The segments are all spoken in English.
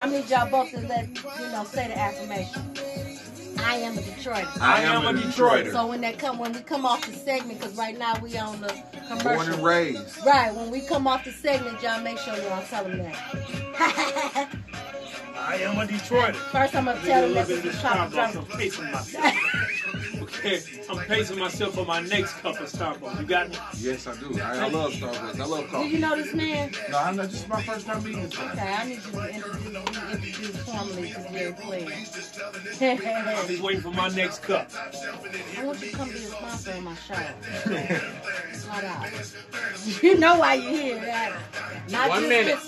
I need y'all both to say the affirmation. I am a Detroiter. I am a Detroiter. So when we come off the segment, because right now we on the commercial. Born and raised. Right. When we come off the segment, y'all make sure y'all tell them that. I am a Detroiter. First, I'm gonna tell them that this is I'm pacing myself. Okay, I'm pacing myself for my next cup of Starbucks. You got me? Yes, I do. I love Starbucks. I love coffee. Do you know this man? No, I'm not. This is my first time meeting this guy. Okay, I need you to introduce formally to Jerry Flynn. I'm just waiting for my next cup. I want you to come be a sponsor on my show. Shout out. You know why you're here, right? Not 1 minute.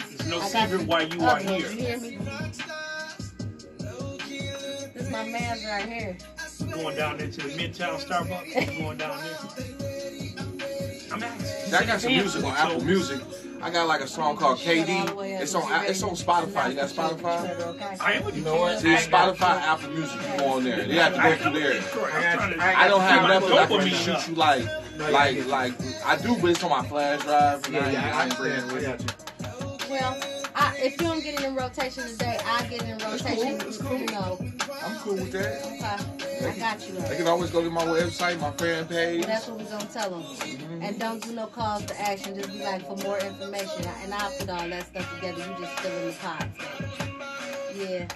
There's no secret why you are here. You hear me? This is my man's right here. Going down there to the Midtown Starbucks. Going down there. I'm asking. I got some music on Apple Music. I got like a song called KD. It's on Spotify. You got Spotify? I am. You know what? See, Spotify, Apple Music. You go on there. You have to go through there. I don't have nothing I can shoot you like I do, but it's on my flash drive. And I ain't bringing it with you. Well, if you don't get it in rotation today, I get it in rotation. I'm cool with that. Okay, I got you. They can always go to my website, my fan page. Well, that's what we're gonna tell them. And don't do no calls to action. Just be like for more information, and I'll put all that stuff together. You just fill in the pot. Yeah.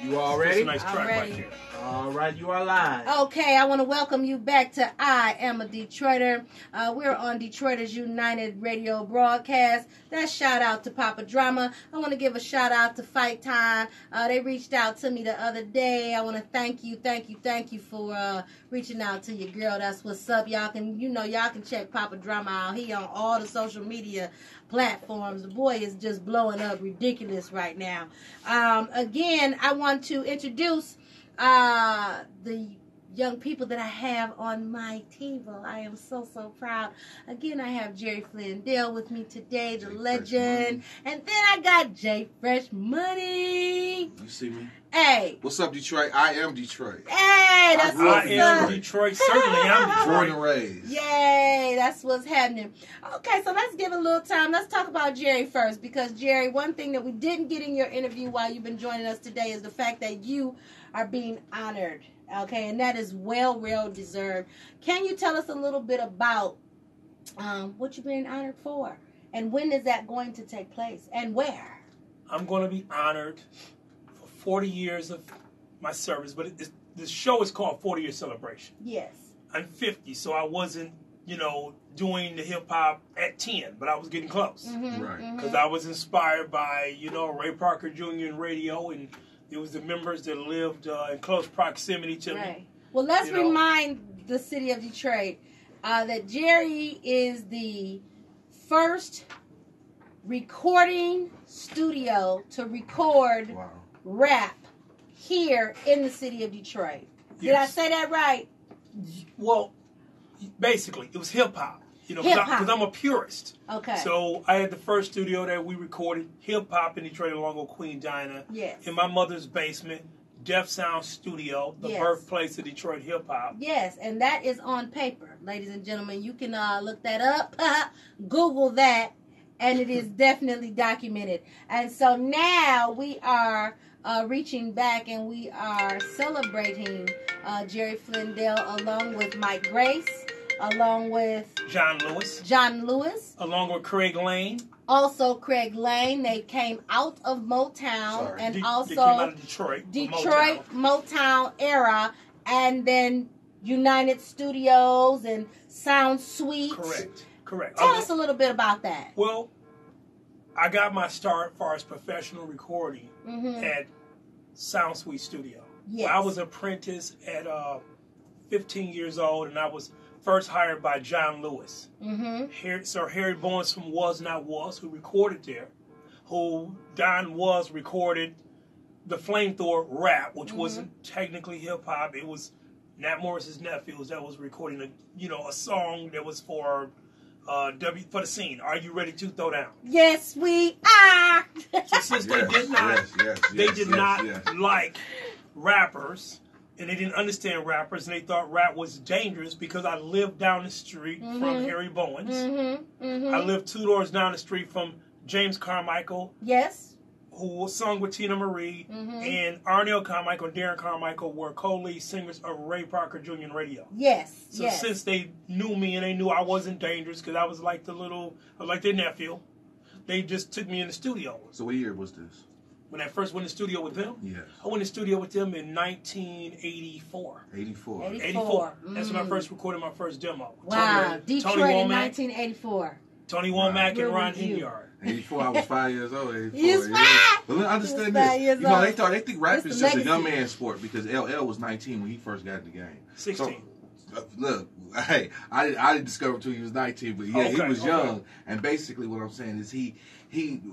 You all ready? Nice track right there. All right, you are live. Okay, I want to welcome you back to I Am a Detroiter. We're on Detroiters United radio broadcast. That's shout out to Papa Drama. I want to give a shout out to Fight Time. They reached out to me the other day. I want to thank you for reaching out to your girl. That's what's up. Y'all can check Papa Drama out. He on all the social media platforms. The boy is just blowing up ridiculous right now. Again, I want to introduce the young people that I have on my table. I am so proud. Again, I have Jerry Flindell with me today, the legend. And then I got J Fresh Money. You see me? Hey. What's up, Detroit? I am Detroit. Hey, that's what's I am Detroit. Certainly, I'm Detroit. Born and raised. Yay, that's what's happening. Okay, so let's give it a little time. Let's talk about Jerry first, because Jerry, one thing that we didn't get in your interview while you've been joining us today is the fact that you are being honored. Okay, and that is well deserved. Can you tell us a little bit about what you're being honored for, and when is that going to take place, and where? I'm going to be honored for 40 years of my service, but the show is called 40 Year Celebration. Yes. I'm 50, so I wasn't, doing the hip hop at 10, but I was getting close. Right. Because I was inspired by, Ray Parker Jr. in radio, and it was the members that lived in close proximity to me. Well, let's remind the city of Detroit that Jerry is the first recording studio to record rap here in the city of Detroit. Did I say that right? Well, basically, it was hip-hop. Because I'm a purist. Okay. So I had the first studio that we recorded hip-hop in Detroit along with Queen Dinah. Yes. In my mother's basement, Def Sound Studio, the birthplace of Detroit hip-hop. Yes, and that is on paper, ladies and gentlemen. You can look that up, Google that, and it is definitely documented. And so now we are reaching back, and we are celebrating Jerry Flindell along with Mike Grace, along with John Lewis, along with Craig Lane. Also Craig Lane. They came out of Motown and they also came out of Detroit Motown era, and then United Studios and Sound Suite. Correct. Tell us a little bit about that. Well, I got my start as far as professional recording at Sound Suite Studio. Yes. I was apprentice at 15 years old, and I was first hired by John Lewis. Sir Harry Bowens from Was Not Was, who recorded there, who Don Was recorded the Flamethrower rap, which wasn't technically hip-hop. It was Nat Morris's nephews that was recording a song that was for for the scene. Are you ready to throw down? Yes, we are. So since they did not like rappers, and they didn't understand rappers, and they thought rap was dangerous because I lived down the street from Harry Bowens. I lived 2 doors down the street from James Carmichael. Yes. who sung with Tina Marie, and Arnell Carmichael and Darren Carmichael were co-lead singers of Ray Parker Jr. and Radio. Yes. So since they knew me and they knew I wasn't dangerous because I was like their nephew, they just took me in the studio. So what year was this? When I first went in the studio with them? Yes. I went in the studio with them in 1984. 84. 84. That's when I first recorded my first demo. Wow. Detroit Tony in Womack, 1984. Tony Womack Where and Ron were you? Hinyard. 84, I was 5 years old. 84. You was 5? But understand You was 5 this. years You know, old. they think rap It's is the just a young legacy. man's sport because LL was 19 when he first got in the game. 16. So, look, hey, I didn't discover until he was 19, but yeah, he was young. And basically what I'm saying is he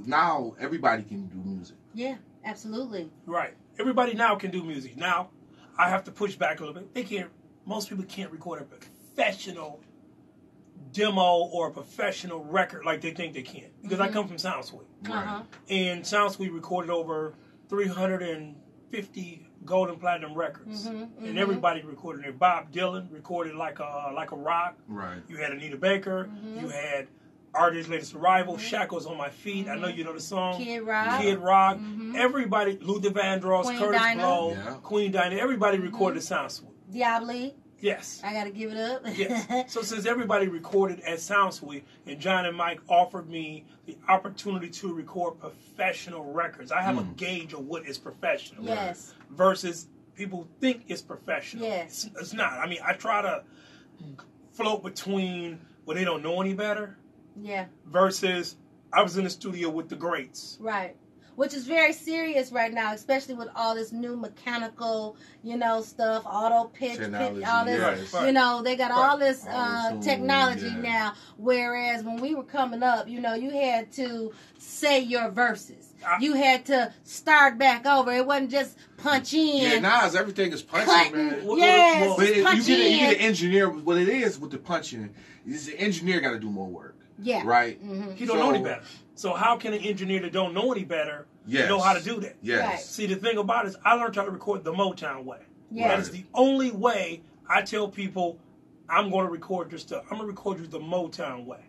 now everybody can do music. Yeah, absolutely. Right. Everybody now can do music. Now, I have to push back a little bit. Most people can't record a professional demo or a professional record like they think they can. Because I come from SoundSuite. Uh-huh. And SoundSuite recorded over 350 gold and platinum records. And everybody recorded there. Bob Dylan recorded like a rock. Right. You had Anita Baker. You had Artist's Latest Arrival. Shackles on My Feet. I know you know the song. Kid Rock. Kid Rock. Everybody. Luther Vandross. Queen Curtis Dinah. Blow. Yeah. Queen Dinah. Everybody recorded SoundSuite. Diablo. Yes. I gotta give it up. Yes. So since everybody recorded at SoundSuite, and John and Mike offered me the opportunity to record professional records, I have a gauge of what is professional. Yes. Versus people think it's professional. Yes. It's not. I mean, I try to float between they don't know any better Yeah. versus I was in the studio with the greats. Right. Which is very serious right now, especially with all this new mechanical, stuff, auto pitch, Technology, all this, yes. they got all this Auto-tune, technology now. Whereas when we were coming up, you had to say your verses. You had to start back over. It wasn't just punch in. Yeah, now everything is punching, Cutting, man. yes, But you punch get in. an engineer. What it is with the punching is the engineer got to do more work. Yeah. Right. He don't know any better. So how can an engineer that don't know any better know how to do that? Yes. Right. See, the thing about it is I learned how to record the Motown way. Yeah. That is the only way I tell people I'm going to record your stuff. I'm going to record you the Motown way.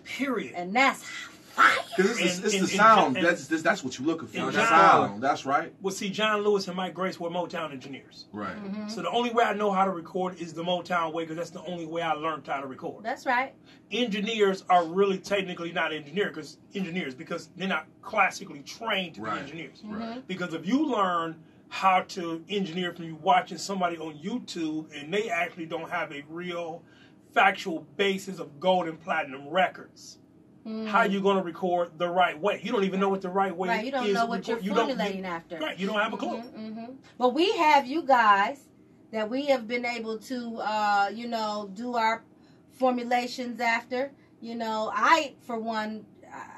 Period. And that's fire. Because it's the sound. That's what you're looking for. The sound. That's right. Well, see, John Lewis and Mike Grace were Motown engineers. Right. So the only way I know how to record is the Motown way because that's the only way I learned how to record. That's right. Engineers are really technically not engineers because they're not classically trained to be engineers. Right. Because if you learn how to engineer from you watching somebody on YouTube and they actually don't have a real factual basis of gold and platinum records, how are you going to record the right way? You don't even know what the right way is. Right, you don't know what you're formulating after. Right, you don't have a clue. But we have you guys that we have been able to, do our formulations after. I, for one,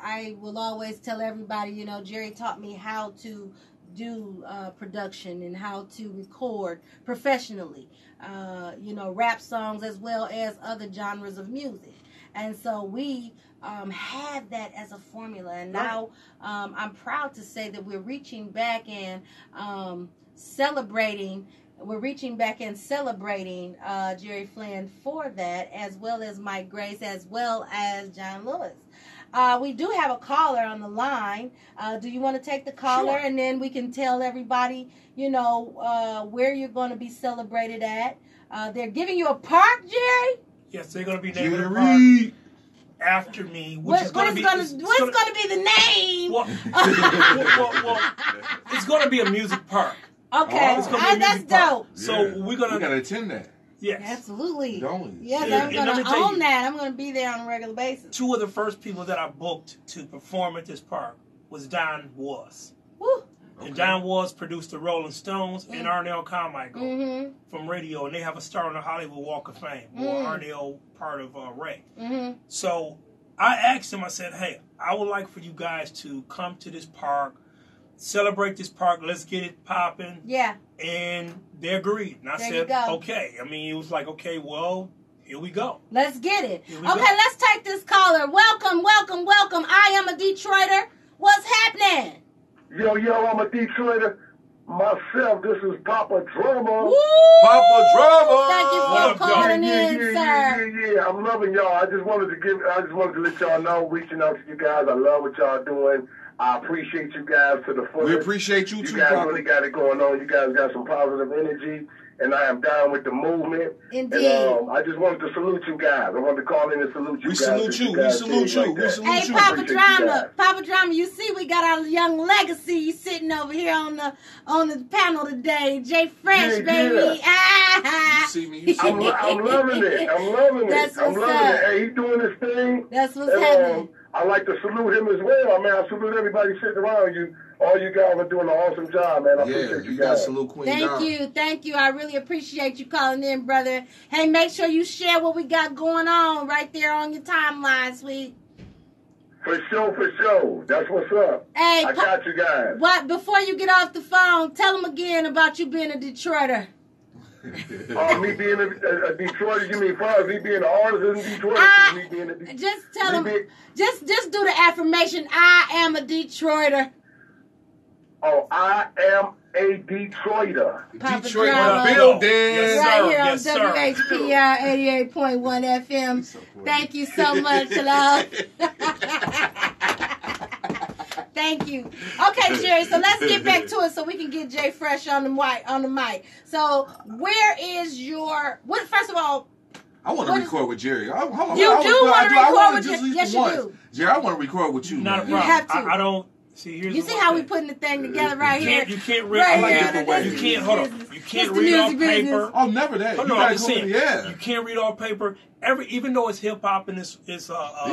I will always tell everybody, Jerry taught me how to do production and how to record professionally, rap songs as well as other genres of music. And so we had that as a formula. And now I'm proud to say that we're reaching back and celebrating. We're reaching back and celebrating Jerry Flynn for that, as well as Mike Grace, as well as John Lewis. We do have a caller on the line. Do you want to take the caller? Sure. And then we can tell everybody, where you're going to be celebrated at. They're giving you a park, Jerry? Yes, they're going to be naming a park after me, which is going to be... What's going to be the name? Well, it's going to be a music park. Okay, It's gonna be a that's music park. dope. So we're going We got to to... attend that. Yes. Absolutely. Don't we? Yes, And I'm let going me to tell own you- that. I'm going to be there on a regular basis. Two of the first people that I booked to perform at this park was Don Was. Woo. And Don Was produced the Rolling Stones and Arnell Carmichael from radio. And they have a star on the Hollywood Walk of Fame. Or Arnell part of Ray. So I asked him, I said, hey, I would like for you guys to come to this park, celebrate this park, let's get it popping. Yeah. And they agreed. And I There you said, go. okay. I mean, it was like, okay, well, here we go. Let's get it. Here we Okay, go. let's take this caller. Welcome, welcome, welcome. I am a Detroiter. What's happening? Yo, I'm a Detroiter. Myself, this is Papa Drama. Woo! Papa Drama! Thank you What for up, calling yeah, in, yeah, sir. yeah. I'm loving y'all. I just wanted to let y'all know, reaching out to you guys. I love what y'all doing. I appreciate you guys to the fullest. We appreciate you too, You guys Papa. really got it going on. You guys got some positive energy, and I am down with the movement. Indeed. And I just wanted to salute you guys. I wanted to call in and salute you We guys. salute you. We guys salute did you. like We that. salute Hey, you. Papa Appreciate you Drama, guys. Papa Drama, you see we got our young legacy sitting over here on the panel today. Jay Fresh, Yeah, baby. yeah. Ah. You see me? You see I'm me? loving it. I'm loving That's it. I'm what's loving up. it. Hey, he's doing his thing. That's what's And, happening. I like to salute him as well. I mean, I salute everybody sitting around you. All you guys are doing an awesome job, man. I Yeah, appreciate you you got guys. salute Queen Thank Dom. you, thank you. I really appreciate you calling in, brother. Hey, make sure you share what we got going on right there on your timeline, sweet. For sure. That's what's up. Hey, I got you guys. what? Before you get off the phone, tell them again about you being a Detroiter. Me being a Detroiter, you mean far as me being an artist in Detroit? Me being a Just tell me them. being- Just do the affirmation. I am a Detroiter. Oh, I am a Detroiter. Papa Detroit Drama. in the building. Yes, Right sir. here on Yes, sir. WHPR 88.1 FM. Thank you so much, love. Thank you. Okay, Jerry, so let's get back to it so we can get Jay Fresh on the mic. So where is your first of all, I want to What is- record with Jerry. You do wanna record with just Jer- yes, you once. do. Jerry, I want to record with you. Not a man. You problem. have to. I don't see. Here's you the see one how we thing. putting the thing together right here? You can't read. Right I like here. different This ways. You is can't hold business. on. You This can't the read off music business. paper. Oh, never that. Oh, You no, gotta I'm just go saying. in- yeah. You can't read off paper. Even though it's hip hop and it's You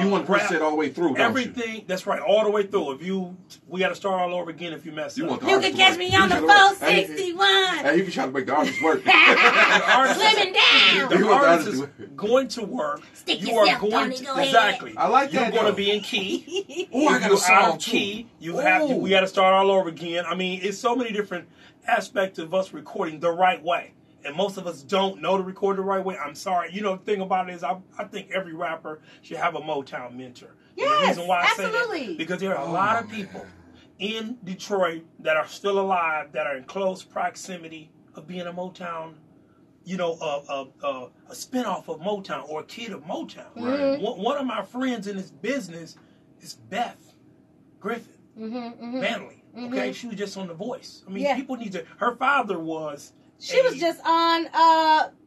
want to rap, push it all the way through, don't you? everything. That's right, all the way through. We got to start all over again if you mess You up. want the You artist can to catch work. me You on the can work. 461. Hey, he be trying to make the artist work. Slimming down. You The want the artist artist is to- going to work. Stick You yourself, are going Tony, to go ahead. exactly. I like You're that, going to though. be in key. Oh, I got a You're out song of too. key. We Ooh. got to start all over again. I mean, it's so many different aspects of us recording the right way. And most of us don't know to record the right way. I'm sorry. You know, the thing about it is I think every rapper should have a Motown mentor. And Yes, the reason why I say absolutely. that, because there are a lot of people in Detroit that are still alive, that are in close proximity of being a Motown, you know, a spinoff of Motown or a kid of Motown. Right. One of my friends in this business is Beth Griffin. Manley. Okay, she was just on The Voice. I mean, Yeah. people need to. Her father was. She was just on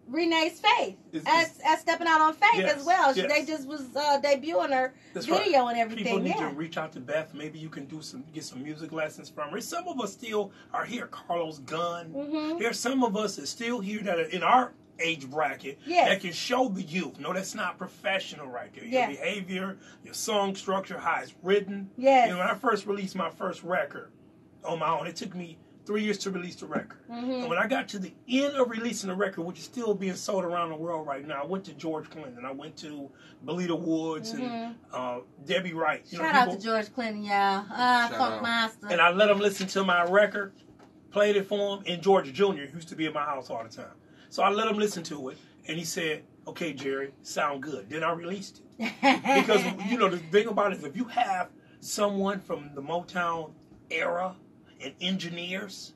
Renee's Faith as stepping out on Faith Yes, as well. yes. They just was debuting her That's video right. and everything. People need Yeah. to reach out to Beth. Maybe you can get some music lessons from her. Some of us still are here. Carlos Gunn. There's some of us that's still here that are in our age bracket Yes. that can show the youth. No, that's not professional right there. Yeah. Your behavior, your song structure, how it's written. Yes. You know, when I first released my first record on my own, it took me 3 years to release the record. And when I got to the end of releasing the record, which is still being sold around the world right now, I went to George Clinton. I went to Belita Woods and Debbie Wright. You know, Shout out to people- George Clinton, y'all. Shout Funk out. Master. And I let him listen to my record, played it for him, and George Jr. used to be in my house all the time. So I let him listen to it, and he said, "Okay, Jerry, sound good." Then I released it. Because, you know, the thing about it is if you have someone from the Motown era and engineers,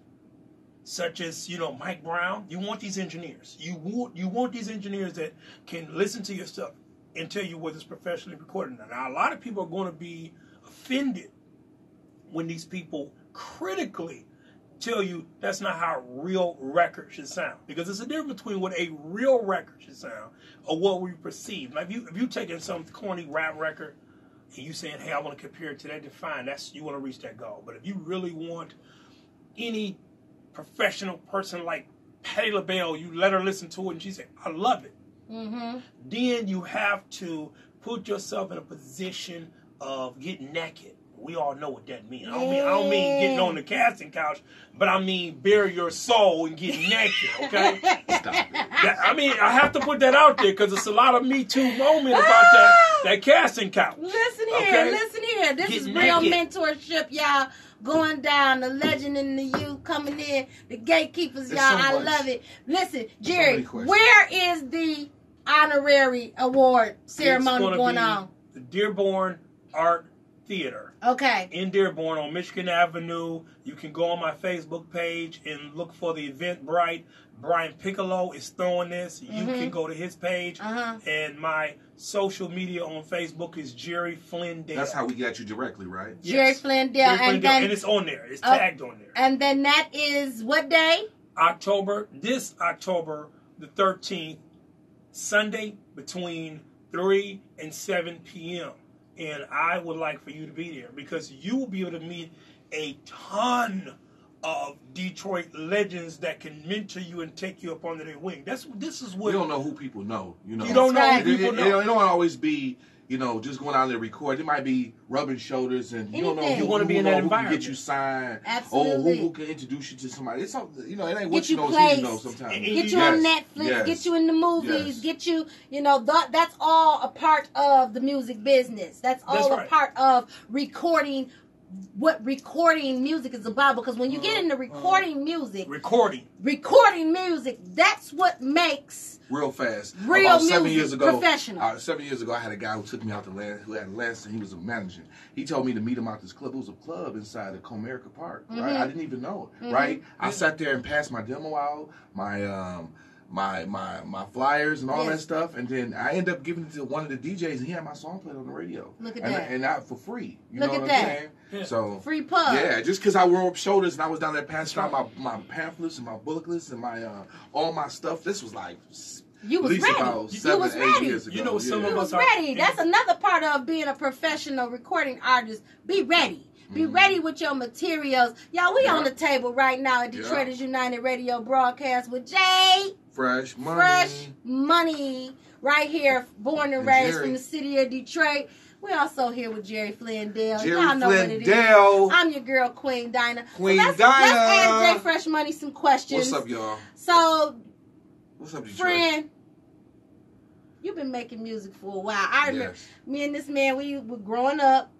such as, you know, Mike Brown, you want these engineers. You want these engineers that can listen to your stuff and tell you whether it's professionally recorded. Now, a lot of people are going to be offended when these people critically tell you that's not how a real record should sound. Because there's a difference between what a real record should sound or what we perceive. Like if you taking some corny rap record and you saying, hey, I want to compare it to that, then fine, you want to reach that goal. But if you really want any professional person like Patti LaBelle, you let her listen to it and she say, I love it. Then you have to put yourself in a position of getting naked. We all know what that means. I don't mean getting on the casting couch, but I mean bare your soul and get naked, okay? Stop it. I have to put that out there because it's a lot of Me Too moment about that casting couch. Listen here, Okay? listen here. This Get is real naked. mentorship, y'all. Going down, the legend and the youth coming in, the gatekeepers, There's y'all. so I much. love it. Listen, so Jerry, many questions. where is the honorary award ceremony It's gonna going be on? The Dearborn Art Theater. Okay. In Dearborn on Michigan Avenue. You can go on my Facebook page and look for the Eventbrite. Brian Piccolo is throwing this. You can go to his page. And my social media on Facebook is Jerry Flindale. That's how we got you directly, right? Jerry Flindale. And it's on there. It's tagged on there. And then that is what day? This October the 13th, Sunday between 3 and 7 p.m. And I would like for you to be there because you will be able to meet a ton of Detroit legends that can mentor you and take you up under their wing. This is what you don't know who people know. You know, you don't know who people know. It don't always be just going out there and record. It might be rubbing shoulders, and you don't know you want to be in that environment. Who can get you signed. Absolutely. Or who can introduce you to somebody. It's something, it ain't what Get you you know, placed. it's who you know sometimes. Get you on Netflix, get you in the movies, get you, that's all a part of the music business. That's all a part of recording what recording music is about, because when you get into recording music, that's what makes real fast. Real About music 7 years ago, professional. 7 years ago, I had a guy who took me out to land, who had Lance, and he was a manager. He told me to meet him out this club. It was a club inside of Comerica Park, right? I didn't even know it, right? I sat there and passed my demo out, my flyers and all that stuff, and then I ended up giving it to one of the DJs, and he had my song played on the radio. Look at that. And not for free. You Look know at what that. I'm saying? Yeah. So free pub. Yeah, just because I wore up shoulders and I was down there passing out my pamphlets and my booklets and my all my stuff. This was like you was at least ready. about You 7, was 8 ready. years ago. Some You of was us are ready. That's another part of being a professional recording artist. Be ready. Be ready with your materials. Y'all, we on the table right now at Detroiters United Radio broadcast with Jay Fresh Money right here, born and raised Jerry. from the city of Detroit. We're also here with Jerry Flindale. Jerry Y'all know what it is. Flindale. I'm your girl, Queen Dinah. Queen Let's Dinah. ask Jay Fresh Money some questions. What's up, y'all? So, What's up, Detroit? friend, you've been making music for a while. I remember me and this man, we were growing up.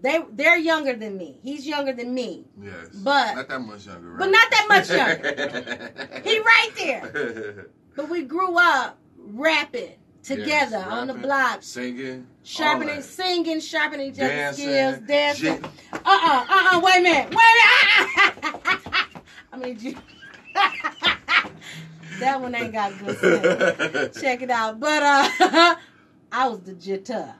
They're younger than me. He's younger than me. Yes. But not that much younger, right? But not that much younger. He right there. But we grew up rapping together on the block. Singing. Sharpening each other's Dancing, skills. Dancing. Wait Wait a minute. I mean, that one ain't got good sense. Check it out. But I was the jitter.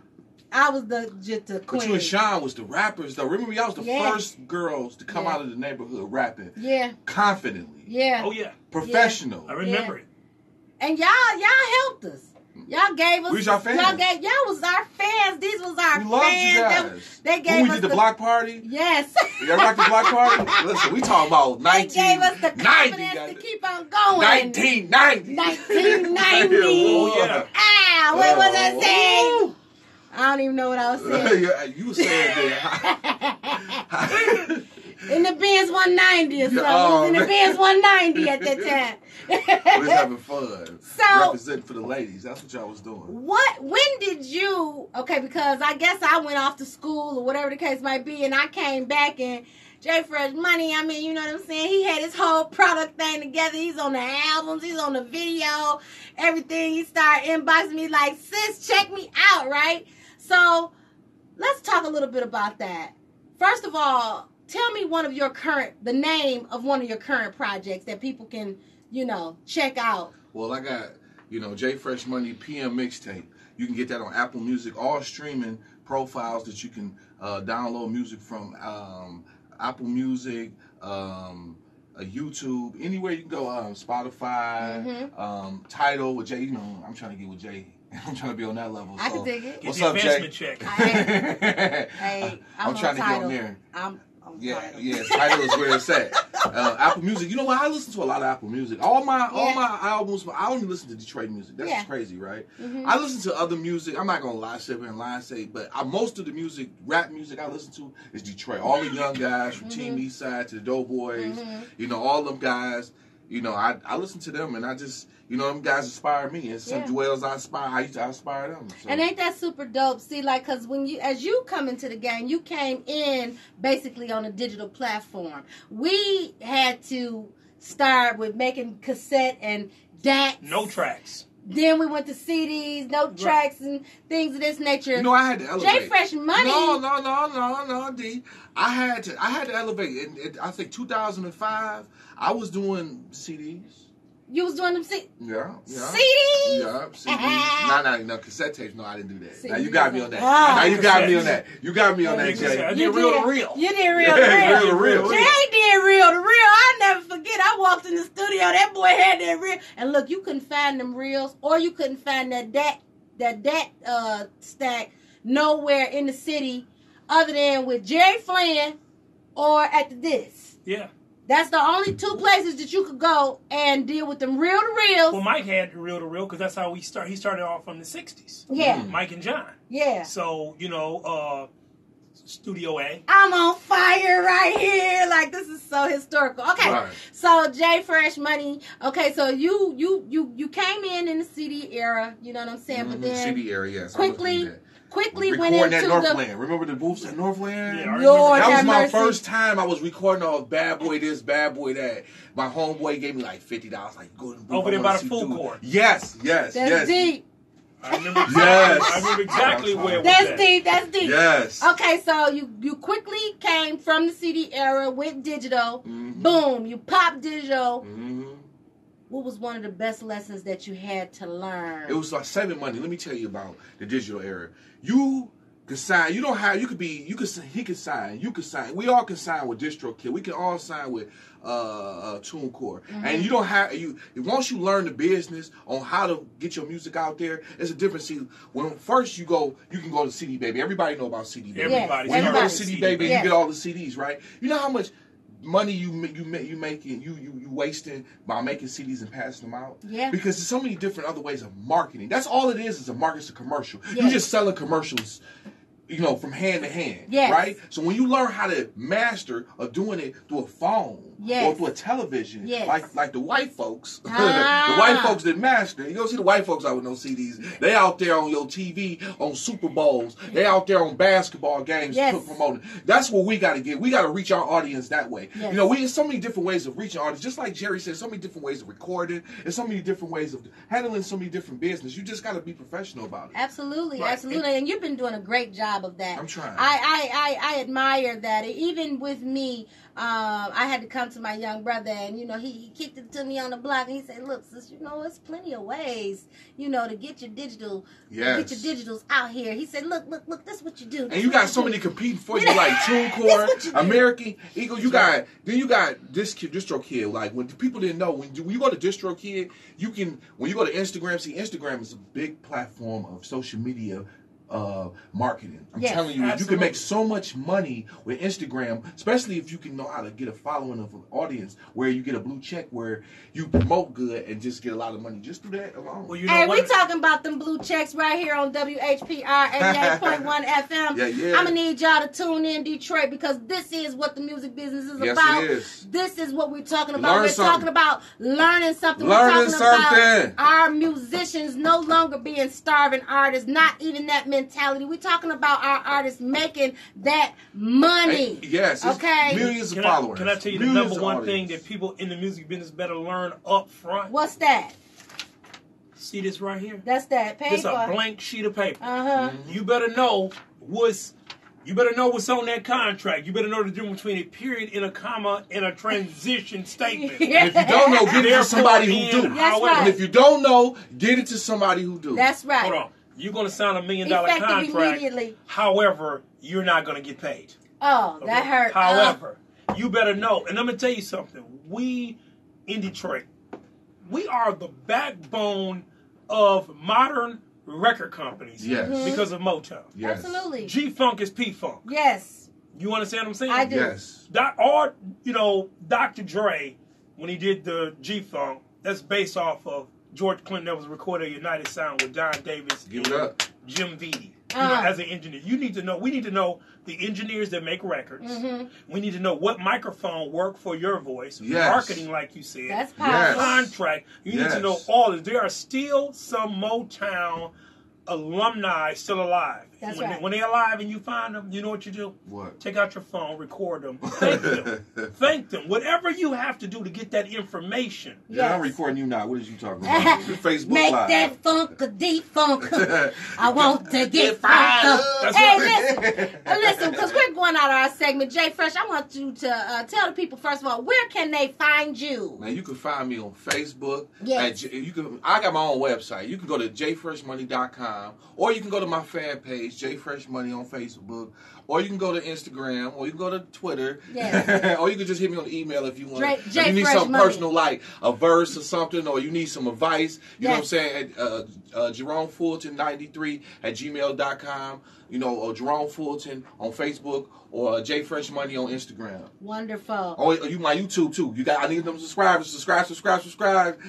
I was the jitter queen. But you and Sean was the rappers, though. Remember, y'all was the first girls to come out of the neighborhood rapping. Yeah. Confidently. Yeah. Oh, yeah. Professional. I remember it. And y'all helped us. Y'all gave us. We was our fans. Y'all was our fans. These was our we fans. loved you guys. They gave when we us did the block party. Yes. Y'all rock the block party? Listen, we talking about 1990. They gave us the confidence to keep on going. 1990. 1990. Oh, yeah. What was I saying? I don't even know what I was saying. You saying that. In the Benz 190 or something. In the Benz 190 at that time. We was having fun. Representing for the ladies. That's what y'all was doing. When did you, because I guess I went off to school or whatever the case might be, and I came back and Jay Fresh Money, I mean, you know what I'm saying? He had his whole product thing together. He's on the albums. He's on the video. Everything. He started inboxing me like, sis, check me out, right? So let's talk a little bit about that. First of all, tell me the name of one of your current projects that people can, check out. Well, I got, Jay Fresh Money PM mixtape. You can get that on Apple Music, all streaming profiles that you can download music from Apple Music, YouTube, anywhere you can go, Spotify, Tidal with Jay. I'm trying to get with Jay. I'm trying to be on that level. I can dig it. What's up, Jay? Check. I'm trying to get on there. Yeah, Tidal is where it's at. Apple Music. You know what? I listen to a lot of Apple Music. All my albums. I only listen to Detroit music. That's just crazy, right? Mm-hmm. I listen to other music. I'm not gonna sit here and lie and say, but most of the music, rap music I listen to is Detroit. All the young guys from Team Eastside to the Doughboys. All them guys. I listen to them, and I just, them guys inspire me. And some dwells I used to inspire them. So. And ain't that super dope? See, because as you come into the game, you came in basically on a digital platform. We had to start with making cassette and DATs. No tracks. Then we went to CDs, note tracks, and things of this nature. You know, I had to elevate. J Fresh Money. No, D. I had to elevate. In I think 2005, I was doing CDs. You was doing them CDs? Yeah. CDs? Yeah, CDs. No, cassette tapes. No, I didn't do that. CDs. Now you got me on that. Oh. Now you got me on that. You got me on that, Jay. I did reel to reel. You did reel to Reel to real. reel. Jay did reel to real. I never forget. I walked in the studio. That boy had that reel. And look, you couldn't find them reels, or you couldn't find that stack nowhere in the city other than with Jerry Flynn or at the disc. Yeah. That's the only two places that you could go and deal with them reel to reels. Well, Mike had reel to reel because that's how we start. He started off from the 60s. Yeah. Mike and John. Yeah. So, Studio A. I'm on fire right here. Like, this is so historical. Okay. Right. So J Fresh Money. Okay, so you came in the CD era, you know what I'm saying? But then CD era, yes. quickly went into at Northland. Remember the booths at Northland? Yeah, Lord that was have my mercy. first time I was recording all Bad Boy this, Bad Boy that. My homeboy gave me like $50. Like, go to the booth. Over there by the food court. Yes. That's deep. I remember Yes. I remember exactly where it was That's at. deep. That's deep. Yes. Okay, so you quickly came from the CD era, went digital. Mm-hmm. Boom, you popped digital. Mm-hmm. What was one of the best lessons that you had to learn? It was like saving money. Let me tell you about the digital era. You can sign. You don't have. You could be. You could. He could sign. You could sign. We all can sign with DistroKid. We can all sign with TuneCore. Mm-hmm. And you don't have. Once you learn the business on how to get your music out there, it's a different. See, when first you can go to CD Baby. Everybody know about CD Baby. Everybody. When you go to Everybody. CD Baby, Yes. you get all the CDs, right? You know how much money you making you wasting by making CDs and passing them out. Yeah. Because there's so many different other ways of marketing. That's all it is a market, it's a commercial. Yes. You're just selling commercials, from hand to hand. Yes. Right? So when you learn how to master of doing it through a phone Yes. or through a television, Yes. like the white folks, Ah. the white folks that master. You don't see the white folks out with no CDs. They out there on your TV, on Super Bowls. They out there on basketball games Yes. promoting. That's what we got to get. We got to reach our audience that way. Yes. There's so many different ways of reaching audience. Just like Jerry said, so many different ways of recording. There's so many different ways of handling so many different business. You just got to be professional about it. Absolutely, Right. absolutely, and you've been doing a great job of that. I'm trying. I admire that. Even with me, I had to come to my young brother, and he kicked it to me on the block, and he said, "Look, sis, there's plenty of ways, to get your digital, Yes. get your digitals out here." He said, "Look, this is what you do." And you got so many competing for you, like That's what you TuneCore, do. American Eagle. You got DistroKid. Like when people didn't know, when you go to DistroKid, when you go to Instagram, see Instagram is a big platform of social media marketing. I'm Yes, telling you, you absolutely. can make so much money with Instagram, especially if you can know how to get a following of an audience where you get a blue check, where you promote good and just get a lot of money just through that alone. Well, you know Hey, what? we talking about them blue checks right here on WHPR 88.1 FM. Yeah. I'm going to need y'all to tune in, Detroit, because this is what the music business is Yes, about. it is. This is what we're talking about. Learn We're something. talking about learning something. Learning we're talking something. about our musicians no longer being starving artists, not even that mentality. We're talking about our artists making that money. Yes. It's Okay. Millions of Can followers. I tell you the Millions number of one thing audience. that people in the music business better learn up front? What's that? See this right here? That's that paper. This a blank sheet of paper. Uh-huh. You better know what's on that contract. You better know the difference between a period and a comma and a transition statement. Yeah. And if you don't know, get it to somebody who do. That's However, right. And if you don't know, get it to somebody who do. That's right. Hold on. You're going to sign $1 million Effective contract. immediately. However, you're not going to get paid. Oh, Okay? that hurt. However, you better know. And I'm going to tell you something. We in Detroit, we are the backbone of modern record companies. Yes. Because of Motown. Yes. Absolutely. G-Funk is P-Funk. Yes. You understand what I'm saying? I do. Yes. Dr. Dre, when he did the G-Funk, that's based off of George Clinton that was recorded at United Sound with Don Davis Give it and up. Jim Vitti. Uh-huh. As an engineer. We need to know the engineers that make records. Mm-hmm. We need to know what microphone work for your voice. Yes. Marketing, like you said. That's Yes. powerful. Contract. You need Yes. to know all of it. There are still some Motown alumni still alive. That's right. When they're alive and you find them, you know what you do? What? Take out your phone, record them, thank them. Thank them. Whatever you have to do to get that information. Yeah, I'm recording you now. What is you talking about? Facebook Make Live. that funk a deep funk. I want to get fired up. Hey, listen, because we're going out of our segment. Jay Fresh, I want you to tell the people, first of all, where can they find you? Now, you can find me on Facebook. Yes. I got my own website. You can go to jfreshmoney.com, or you can go to my fan page, J Fresh Money on Facebook, or you can go to Instagram, or you can go to Twitter, yes. or you can just hit me on the email if you want. If you need something personal, like a verse or something, or you need some advice, you know what I'm saying, at Jerome Fulton 93 at gmail.com, you know, or Jerome Fulton on Facebook, or J Fresh Money on Instagram. Wonderful. Oh, you my YouTube too. I need them subscribers. Subscribe.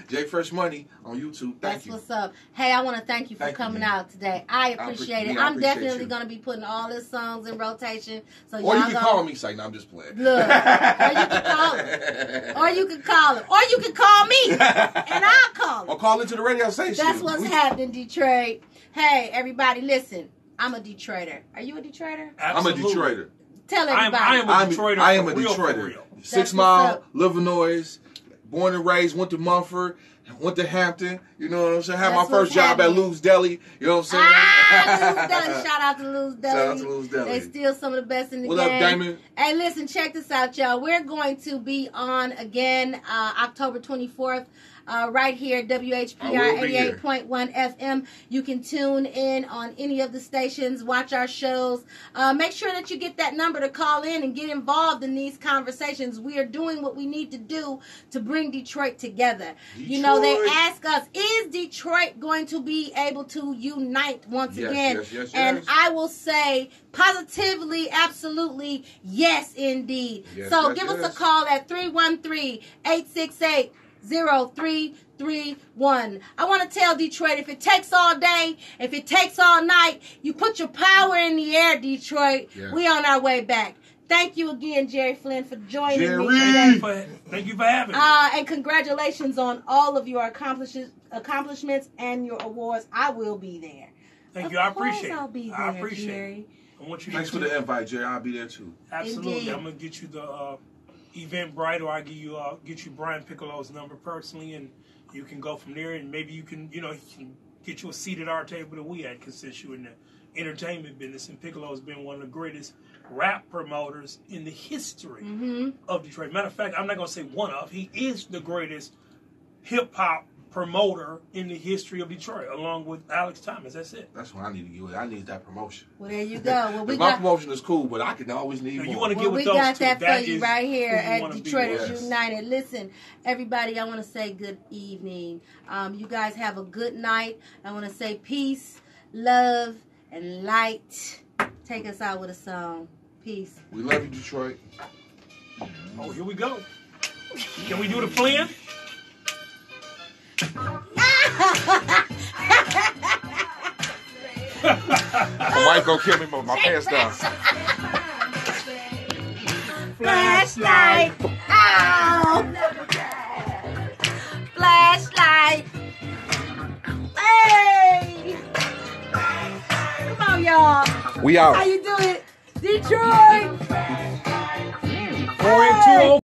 J Fresh Money on YouTube. Thank you. That's what's up. Hey, I want to thank you for coming out today. I appreciate it. I'm definitely going to be putting all his songs in rotation. So or you can call me, say, no, I'm just playing. Look, or you can call him. Or you can call him. Or you can call me, and I'll call him. Or call into the radio station. That's what's happening, Detroit. Hey, everybody, listen. I'm a Detroiter. Are you a Detroiter? Absolutely. I'm a Detroiter. Tell everybody. I am a Detroiter. I am a Detroiter. 6 Mile, Livernois, born and raised, went to Mumford, went to Hampton. You know what I'm saying? Had my first job at Lou's Deli. You know what I'm saying? Lou's Deli. Shout out to Lou's Deli. Shout out to Lou's Deli. They still some of the best in the game. What up, Damon? Hey, listen, check this out, y'all. We're going to be on again October 24th. Right here, WHPR 88.1 FM. You can tune in on any of the stations, watch our shows. Make sure that you get that number to call in and get involved in these conversations. We are doing what we need to do to bring Detroit together. You know, they ask us, is Detroit going to be able to unite once again? Yes. And I will say positively, absolutely, yes, indeed. So give us a call at 313-868 0331. I want to tell Detroit, if it takes all day, if it takes all night, you put your power in the air, Detroit. Yeah. We on our way back. Thank you again, Jerry Flynn, for joining me today. Thank you for having me. And congratulations on all of your accomplishments and your awards. I will be there. Thank you. I appreciate it. I'll be there, I appreciate Jerry. it. I want you. Thanks for the invite, Jerry. I'll be there too. Absolutely. Indeed. I'm gonna get you the Eventbrite, or I get you Brian Piccolo's number personally, and you can go from there. And maybe you can, he can get you a seat at our table that we at, because since you're in the entertainment business, and Piccolo's been one of the greatest rap promoters in the history of Detroit. Matter of fact, I'm not gonna say one of. He is the greatest hip hop promoter in the history of Detroit, along with Alex Thomas. That's it. That's what I need to get with. I need that promotion. Well, there you go. Well, my promotion is cool, but I can always need more. You want to get with those two. We got that for you right here at Detroiters United. Listen, everybody, I want to say good evening. You guys have a good night. I want to say peace, love, and light. Take us out with a song. Peace. We love you, Detroit. Oh, here we go. Can we do the plan? My wife gonna kill me with my pants down. Flashlight. Ow. Flashlight. Hey. Come on, y'all. We out. How you doing? Detroit. 482.